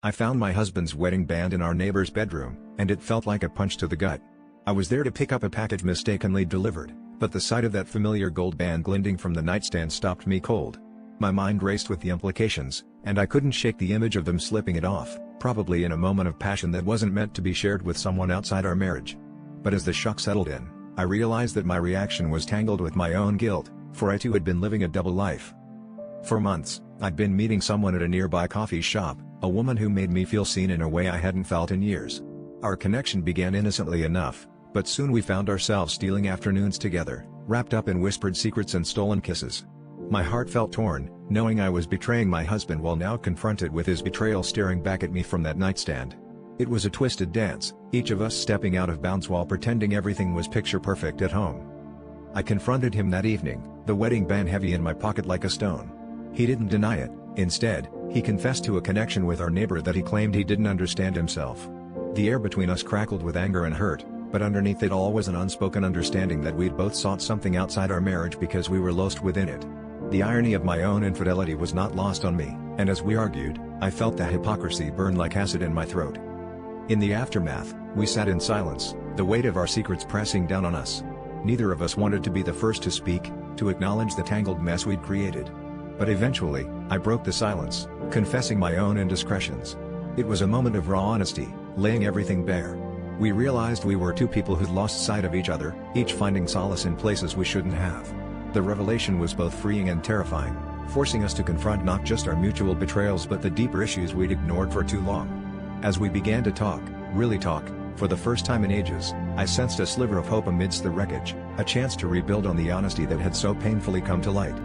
I found my husband's wedding band in our neighbor's bedroom, and it felt like a punch to the gut. I was there to pick up a package mistakenly delivered, but the sight of that familiar gold band glinting from the nightstand stopped me cold. My mind raced with the implications, and I couldn't shake the image of them slipping it off, probably in a moment of passion that wasn't meant to be shared with someone outside our marriage. But as the shock settled in, I realized that my reaction was tangled with my own guilt, for I too had been living a double life. For months, I'd been meeting someone at a nearby coffee shop, a woman who made me feel seen in a way I hadn't felt in years. Our connection began innocently enough, but soon we found ourselves stealing afternoons together, wrapped up in whispered secrets and stolen kisses. My heart felt torn, knowing I was betraying my husband while now confronted with his betrayal staring back at me from that nightstand. It was a twisted dance, each of us stepping out of bounds while pretending everything was picture perfect at home. I confronted him that evening, the wedding band heavy in my pocket like a stone. He didn't deny it. Instead, he confessed to a connection with our neighbor that he claimed he didn't understand himself. The air between us crackled with anger and hurt, but underneath it all was an unspoken understanding that we'd both sought something outside our marriage because we were lost within it. The irony of my own infidelity was not lost on me, and as we argued, I felt that hypocrisy burn like acid in my throat. In the aftermath, we sat in silence, the weight of our secrets pressing down on us. Neither of us wanted to be the first to speak, to acknowledge the tangled mess we'd created. But eventually, I broke the silence, confessing my own indiscretions. It was a moment of raw honesty, laying everything bare. We realized we were two people who'd lost sight of each other, each finding solace in places we shouldn't have. The revelation was both freeing and terrifying, forcing us to confront not just our mutual betrayals but the deeper issues we'd ignored for too long. As we began to talk, really talk, for the first time in ages, I sensed a sliver of hope amidst the wreckage, a chance to rebuild on the honesty that had so painfully come to light.